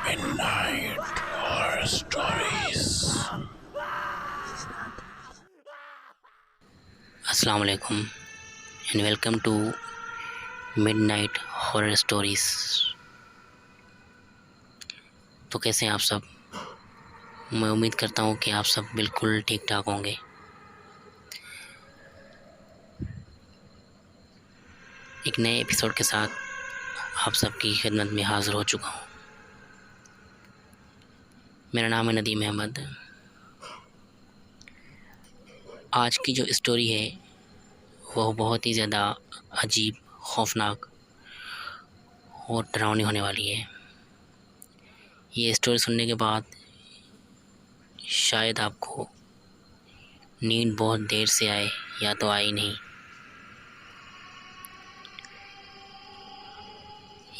Midnight Horror Stories. अस्सलाम वालेकुम and welcome to midnight horror stories. तो कैसे हैं आप सब? मैं उम्मीद करता हूँ कि आप सब बिल्कुल ठीक ठाक होंगे। एक नए एपिसोड के साथ आप सबकी खिदमत में हाज़िर हो चुका हूँ। मेरा नाम है नदीम अहमद। आज की जो स्टोरी है वह बहुत ही ज़्यादा अजीब, खौफनाक और डरावनी होने वाली है। ये स्टोरी सुनने के बाद शायद आपको नींद बहुत देर से आए या तो आई नहीं।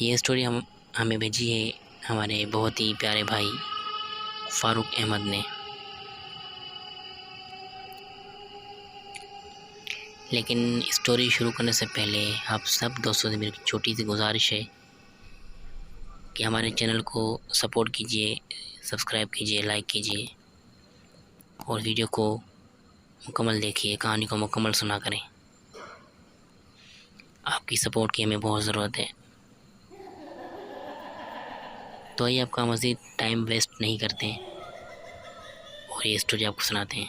ये स्टोरी हमें भेजी है हमारे बहुत ही प्यारे भाई फ़ारूक अहमद ने। लेकिन स्टोरी शुरू करने से पहले आप सब दोस्तों से मेरी छोटी सी गुजारिश है कि हमारे चैनल को सपोर्ट कीजिए, सब्सक्राइब कीजिए, लाइक कीजिए और वीडियो को मुकम्मल देखिए, कहानी को मुकम्मल सुना करें। आपकी सपोर्ट की हमें बहुत ज़रूरत है। तो आइए आपका मज़ीद टाइम वेस्ट नहीं करते हैं और ये स्टोरी आपको सुनाते हैं।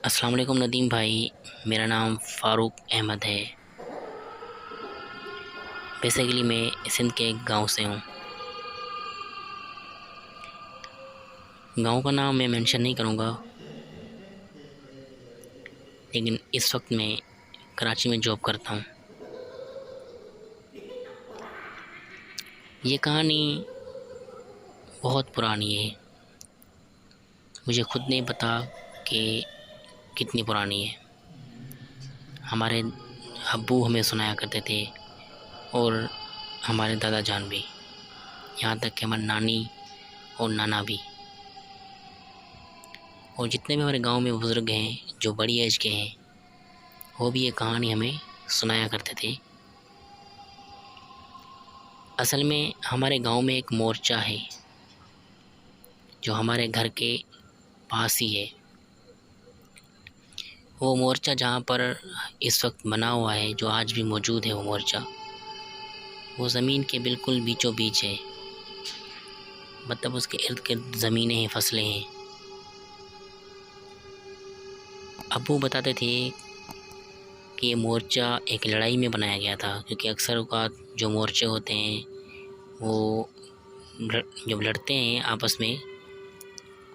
अस्सलाम वालेकुम नदीम भाई, मेरा नाम फ़ारूक अहमद है। बेसिकली मैं सिंध के एक गांव से हूँ। गांव का नाम मैं मेंशन नहीं करूँगा, लेकिन इस वक्त मैं कराची में जॉब करता हूँ। ये कहानी बहुत पुरानी है, मुझे खुद नहीं पता कि कितनी पुरानी है। हमारे अब्बू हमें सुनाया करते थे और हमारे दादा जान भी, यहाँ तक कि हमारी नानी और नाना भी, और जितने भी हमारे गांव में बुज़ुर्ग हैं जो बड़ी एज के हैं वो भी ये कहानी हमें सुनाया करते थे। असल में हमारे गांव में एक मोर्चा है जो हमारे घर के पास ही है। वो मोर्चा जहाँ पर इस वक्त बना हुआ है, जो आज भी मौजूद है, वो मोर्चा वो ज़मीन के बिल्कुल बीचों बीच है। मतलब उसके इर्द गिर्द ज़मीनें हैं, फसलें हैं। अब्बू बताते थे कि ये मोर्चा एक लड़ाई में बनाया गया था, क्योंकि अक्सर औक़ात जो मोर्चे होते हैं वो जब लड़ते हैं आपस में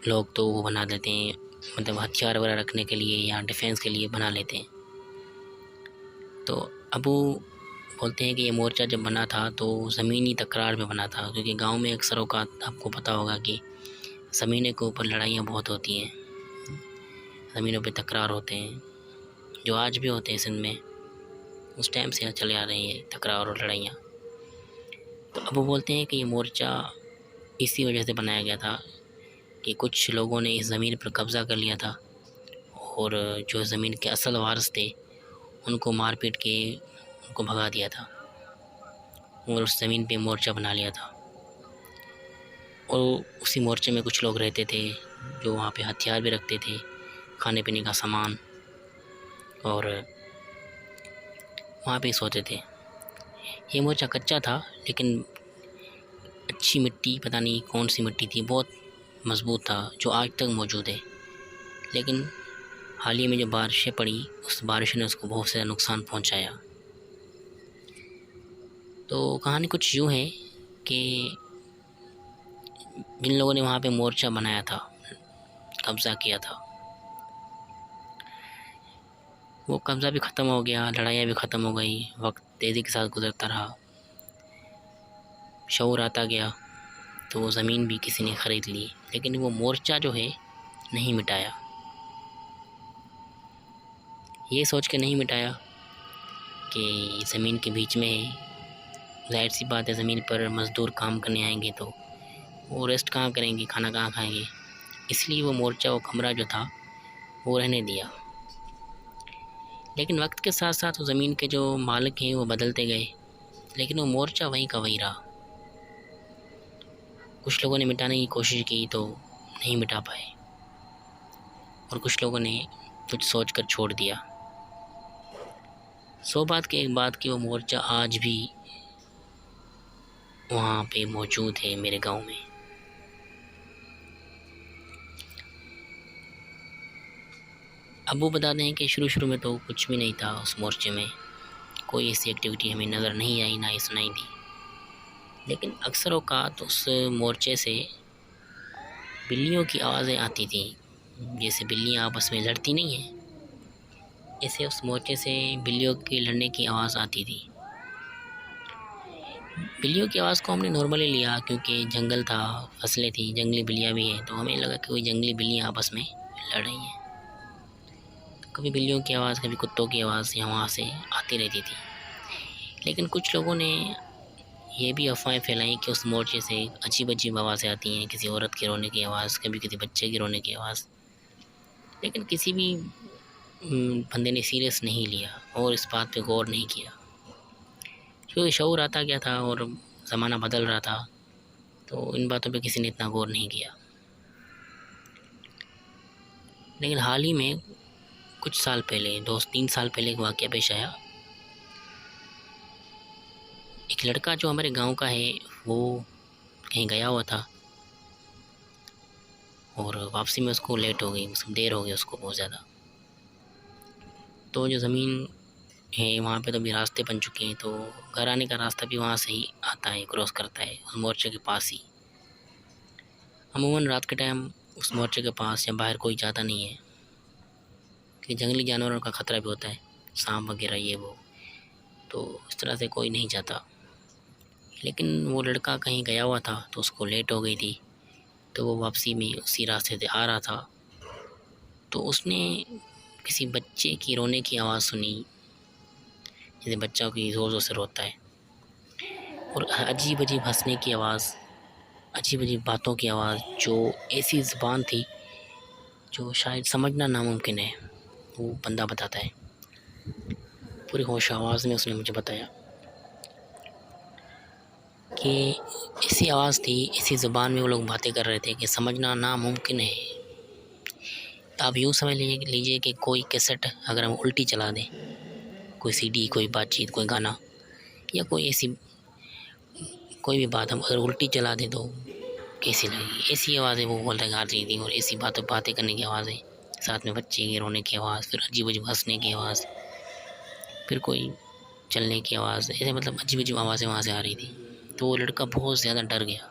लोग, तो वो बना देते हैं, मतलब हथियार वगैरह रखने के लिए या डिफेंस के लिए बना लेते हैं। तो अब्बू बोलते हैं कि ये मोर्चा जब बना था तो ज़मीनी तकरार में बना था, क्योंकि गांव में अक्सर औक़ात आपको पता होगा कि ज़मीनों के ऊपर लड़ाइयाँ बहुत होती हैं, ज़मीनों पे तकरार होते हैं, जो आज भी होते हैं सिंध में। उस टाइम से चले आ रही है तकरार और लड़ाइयाँ। तो अब्बू बोलते हैं कि ये मोर्चा इसी वजह से बनाया गया था कि कुछ लोगों ने इस ज़मीन पर कब्ज़ा कर लिया था और जो ज़मीन के असल वारिस थे उनको मार पीट के उनको भगा दिया था और उस ज़मीन पे मोर्चा बना लिया था। और उसी मोर्चे में कुछ लोग रहते थे जो वहाँ पे हथियार भी रखते थे, खाने पीने का सामान, और वहाँ पे सोते थे। ये मोर्चा कच्चा था लेकिन अच्छी मिट्टी, पता नहीं कौन सी मिट्टी थी, बहुत मज़बूत था, जो आज तक मौजूद है। लेकिन हाल ही में जो बारिशें पड़ी, उस बारिश ने उसको बहुत ज़्यादा नुकसान पहुंचाया। तो कहानी कुछ यूँ है कि जिन लोगों ने वहाँ पे मोर्चा बनाया था, कब्ज़ा किया था, वो कब्ज़ा भी ख़त्म हो गया, लड़ाइयाँ भी ख़त्म हो गई, वक्त तेज़ी के साथ गुजरता रहा, शऊर आता गया, तो वो ज़मीन भी किसी ने ख़रीद ली, लेकिन वो मोर्चा जो है नहीं मिटाया। ये सोच के नहीं मिटाया कि ज़मीन के बीच में है, ज़ाहिर सी बात है ज़मीन पर मज़दूर काम करने आएंगे तो वो रेस्ट कहाँ करेंगे, खाना कहाँ खाएंगे। इसलिए वो मोर्चा, वो कमरा जो था वो रहने दिया। लेकिन वक्त के साथ साथ वो ज़मीन के जो मालिक हैं वो बदलते गए, लेकिन वो मोर्चा वहीं का वहीं रहा। कुछ लोगों ने मिटाने की कोशिश की तो नहीं मिटा पाए, और कुछ लोगों ने कुछ सोचकर छोड़ दिया। सौ बात की एक बात कि वो मोर्चा आज भी वहाँ पे मौजूद है मेरे गांव में। अबू बताते हैं कि शुरू में तो कुछ भी नहीं था उस मोर्चे में, कोई ऐसी एक्टिविटी हमें नज़र नहीं आई, ना ही सुनाई दी। लेकिन अक्सर औक़ात उस मोर्चे से बिल्लियों की आवाज़ें आती थी। जैसे बिल्लियाँ आपस में लड़ती नहीं हैं, ऐसे उस मोर्चे से बिल्लियों के लड़ने की आवाज़ आती थी। बिल्लियों की आवाज़ को हमने नॉर्मली लिया, क्योंकि जंगल था, फसलें थी, जंगली बिल्लियाँ भी हैं, तो हमें लगा कि कोई जंगली बिल्लियाँ आपस में लड़ रही हैं। कभी बिल्लियों की आवाज़, कभी कुत्तों की आवाज़ यहाँ वहाँ से आती रहती थी। लेकिन कुछ लोगों ने ये भी अफवाहें फैलाई कि उस मोर्चे से अजीब-अजीब आवाज़ें आती हैं, किसी औरत के रोने की आवाज़, कभी किसी बच्चे के रोने की आवाज़। लेकिन किसी भी बंदे ने सीरियस नहीं लिया और इस बात पे गौर नहीं किया, क्योंकि शऊर आता गया था और ज़माना बदल रहा था, तो इन बातों पे किसी ने इतना गौर नहीं किया। लेकिन हाल ही में कुछ साल पहले, 2-3 साल पहले एक वाक़या पेश आया। एक लड़का जो हमारे गांव का है, वो कहीं गया हुआ था और वापसी में उसको लेट हो गई, मतलब देर हो गई उसको बहुत ज़्यादा। तो जो ज़मीन है वहाँ पे तो अभी रास्ते बन चुके हैं, तो घर आने का रास्ता भी वहाँ से ही आता है, क्रॉस करता है उस मोर्चे के पास ही। अमूमन रात के टाइम उस मोर्चे के पास या बाहर कोई जाता नहीं है, कि जंगली जानवरों का ख़तरा भी होता है, सांप वगैरह ये वो, तो इस तरह से कोई नहीं जाता। लेकिन वो लड़का कहीं गया हुआ था, तो उसको लेट हो गई थी, तो वो वापसी में उसी रास्ते से आ रहा था, तो उसने किसी बच्चे की रोने की आवाज़ सुनी, जैसे बच्चा कोई ज़ोर ज़ोर से रोता है, और अजीब अजीब हंसने की आवाज़, अजीब अजीब बातों की आवाज़, जो ऐसी ज़ुबान थी जो शायद समझना नामुमकिन है, वो बंदा बताता है। पूरी होश आवाज़ में उसने मुझे बताया कि ऐसी आवाज़ थी, ऐसी ज़ुबान में वो लोग बातें कर रहे थे कि समझना नामुमकिन है। तो आप यूँ समझ लीजिए कि कोई कैसेट अगर हम उल्टी चला दें, कोई सीडी, कोई बातचीत, कोई गाना, या कोई ऐसी कोई भी बात हम अगर उल्टी चला दें तो कैसी लगेगी। ऐसी आवाज़ें वो बोल रही थी, और ऐसी बातें करने की आवाज़ें, साथ में बच्चे के रोने की आवाज़, फिर अजीब अजीब हंसने की आवाज़, फिर कोई चलने की आवाज़, ऐसे मतलब अजीब अजीब आवाज़ें वहाँ से आ रही थी। तो वो लड़का बहुत ज़्यादा डर गया।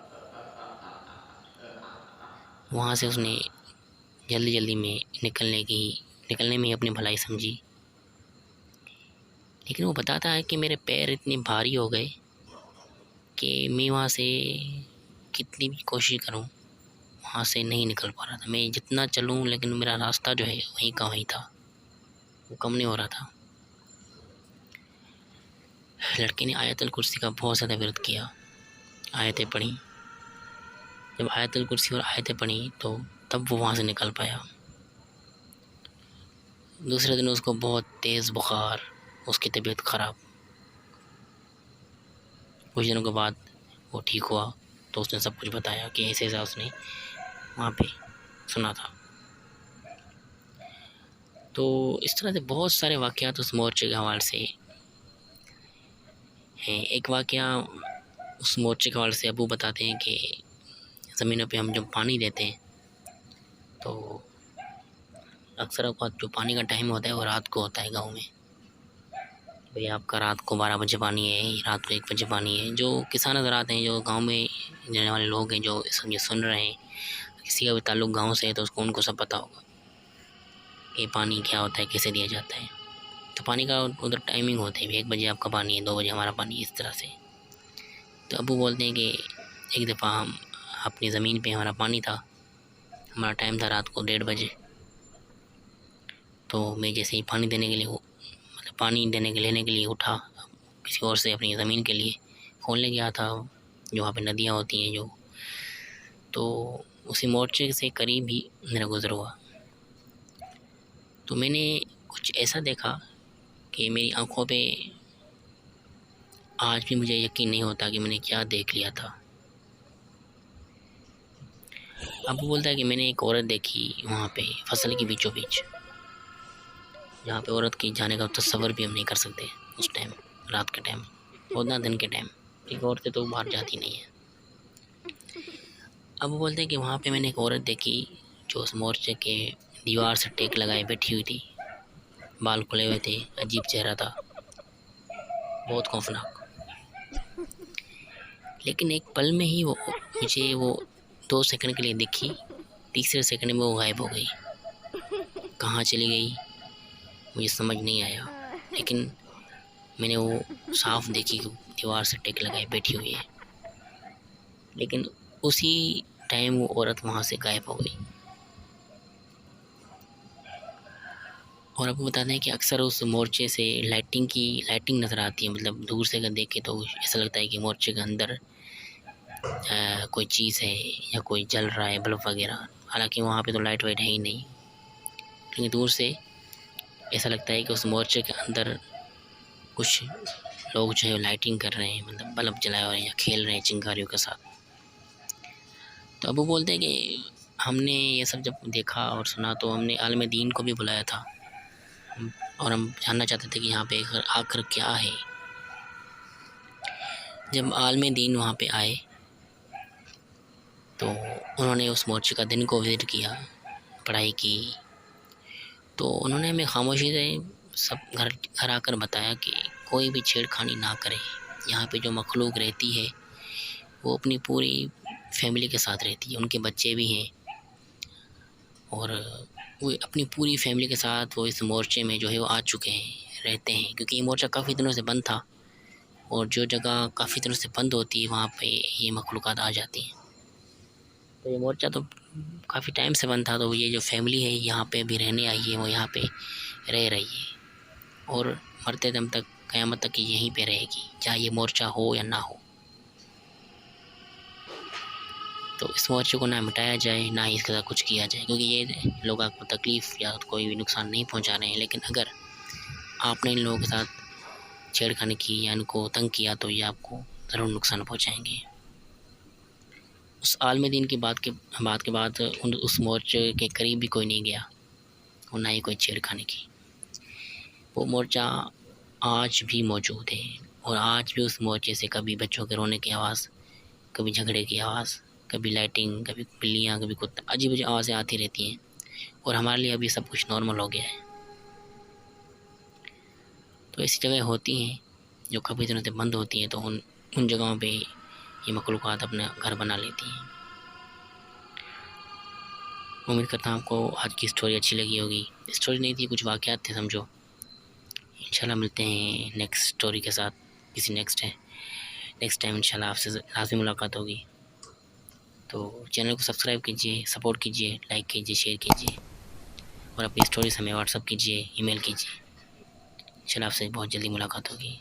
वहाँ से उसने जल्दी में निकलने में ही अपनी भलाई समझी। लेकिन वो बताता है कि मेरे पैर इतने भारी हो गए कि मैं वहाँ से कितनी भी कोशिश करूँ, वहाँ से नहीं निकल पा रहा था। मैं जितना चलूँ, लेकिन मेरा रास्ता जो है वहीं का वहीं था, वो कम नहीं हो रहा था। लड़के ने आयतुल कुर्सी का बहुत ज़्यादा विरोध किया, आयतें पढ़ी। जब आयतुल कुर्सी और आयतें पढ़ी तो तब वो वहाँ से निकल पाया। दूसरे दिन उसको बहुत तेज़ बुखार, उसकी तबीयत ख़राब। कुछ दिनों के बाद वो ठीक हुआ, तो उसने सब कुछ बताया कि ऐसे ऐसा उसने वहाँ पे सुना था। तो इस तरह से बहुत सारे वाक़यात उस मोर्चे के हवाले से हैं। एक वाक़या उस मोर्चे के हवाले से अबू बताते हैं कि ज़मीनों पे हम जब पानी देते हैं, तो अक्सर औक़ात जो पानी का टाइम होता है वो रात को होता है गाँव में। भाई आपका रात को 12 बजे पानी है, रात को 1 बजे पानी है। जो किसान हज़रात हैं, जो गाँव में रहने वाले लोग हैं, जो ये सुन रहे हैं, किसी का भी ताल्लुक़ गाँव से है, तो उसको उनको सब पता होगा कि पानी क्या होता है, कैसे दिया जाता है। तो पानी का उधर टाइमिंग होती है, 1 बजे आपका पानी है, 2 बजे हमारा पानी है, इस तरह से। तो अबू बोलते हैं कि एक दफ़ा हम अपनी ज़मीन पे हमारा पानी था, हमारा टाइम था रात को 1:30 बजे। तो मैं जैसे ही पानी देने के लिए लेने के लिए उठा, किसी और से अपनी ज़मीन के लिए खोलने गया था, जो वहाँ पे नदियाँ होती हैं जो, तो उसी मोर्चे से करीब ही मेरा गुज़र हुआ। तो मैंने कुछ ऐसा देखा कि मेरी आँखों पे आज भी मुझे यकीन नहीं होता कि मैंने क्या देख लिया था। अब वो बोलता है कि मैंने एक औरत देखी वहाँ पे फसल के बीचों बीच, जहाँ पे औरत की जाने का तस्वर भी हम नहीं कर सकते उस टाइम, रात के टाइम और ना दिन के टाइम, एक औरतें तो बाहर जाती नहीं है। अब वो बोलते हैं कि वहाँ पे मैंने एक औरत देखी जो उस मोर्चे के दीवार से टेक लगाए बैठी हुई थी, बाल खुले हुए थे, अजीब चेहरा था, बहुत खौफनाक। लेकिन एक पल में ही वो मुझे वो 2 सेकंड के लिए दिखी, तीसरे सेकंड में वो गायब हो गई। कहाँ चली गई मुझे समझ नहीं आया, लेकिन मैंने वो साफ देखी कि दीवार से टेक लगाए बैठी हुई है। लेकिन उसी टाइम वो औरत वहाँ से गायब हो गई। और आपको बता दें कि अक्सर उस मोर्चे से लाइटिंग नज़र आती है, मतलब दूर से अगर देखें तो ऐसा लगता है कि मोर्चे के अंदर कोई चीज़ है या कोई जल रहा है, बल्ब वगैरह। हालांकि वहाँ पे तो लाइट वाइट है ही नहीं, लेकिन दूर से ऐसा लगता है कि उस मोर्चे के अंदर कुछ लोग जो है लाइटिंग कर रहे हैं, मतलब बल्ब जलाए हुए हैं या खेल रहे हैं चिंगारियों के साथ। तो अब वो बोलते हैं कि हमने ये सब जब देखा और सुना तो हमने आलिम दीन को भी बुलाया था, और हम जानना चाहते थे कि यहाँ पे आखिर क्या है। जब आलिम दीन वहाँ पे आए तो उन्होंने उस मोर्चे का दिन को विजिट किया, पढ़ाई की, तो उन्होंने हमें खामोशी से सब घर आकर बताया कि कोई भी छेड़खानी ना करे। यहाँ पे जो मखलूक रहती है वो अपनी पूरी फैमिली के साथ रहती है, उनके बच्चे भी हैं, और वो अपनी पूरी फैमिली के साथ वो इस मोर्चे में जो है वो आ चुके हैं, रहते हैं। क्योंकि ये मोर्चा काफ़ी दिनों से बंद था, और जो जगह काफ़ी दिनों से बंद होती है वहाँ पे ये मखलूक़ात आ जाती हैं। तो ये मोर्चा तो काफ़ी टाइम से बंद था, तो ये जो फैमिली है यहाँ पे भी रहने आई है, वो यहाँ पे रह रही है और मरते दम तक, क़यामत तक यहीं पे रहेगी, चाहे ये मोर्चा हो या ना हो। तो इस मोर्चे को ना मिटाया जाए, ना ही इसके साथ कुछ किया जाए, क्योंकि ये लोग आपको तकलीफ़ या कोई भी नुकसान नहीं पहुंचा रहे हैं। लेकिन अगर आपने इन लोगों के साथ छेड़खानी की या इनको तंग किया तो ये आपको ज़रूर नुकसान पहुंचाएंगे। उस आलिम दीन की बात के बाद उस मोर्चे के करीब भी कोई नहीं गया और ना ही कोई छेड़खानी की। वो मोर्चा आज भी मौजूद है, और आज भी उस मोर्चे से कभी बच्चों के रोने की आवाज़, कभी झगड़े की आवाज़, कभी लाइटिंग, कभी बिल्लियाँ, कभी कुत्ता, अजीब अजीब आवाज़ें आती रहती हैं। और हमारे लिए अभी सब कुछ नॉर्मल हो गया है। तो ऐसी जगह होती हैं जो काफ़ी दिनों से बंद होती हैं, तो उन जगहों पे ये मखलूक़ात अपना घर बना लेती हैं। उम्मीद करता हूँ आपको आज की स्टोरी अच्छी लगी होगी। स्टोरी नहीं थी, कुछ वाक़यात थे समझो। इंशाल्लाह मिलते हैं नेक्स्ट स्टोरी के साथ किसी नेक्स्ट टाइम इंशाल्लाह आपसे लाज़मी मुलाकात होगी। तो चैनल को सब्सक्राइब कीजिए, सपोर्ट कीजिए, लाइक कीजिए, शेयर कीजिए, और अपनी स्टोरीज हमें व्हाट्सअप कीजिए, ईमेल कीजिए। इंशाल्लाह आपसे बहुत जल्दी मुलाकात होगी।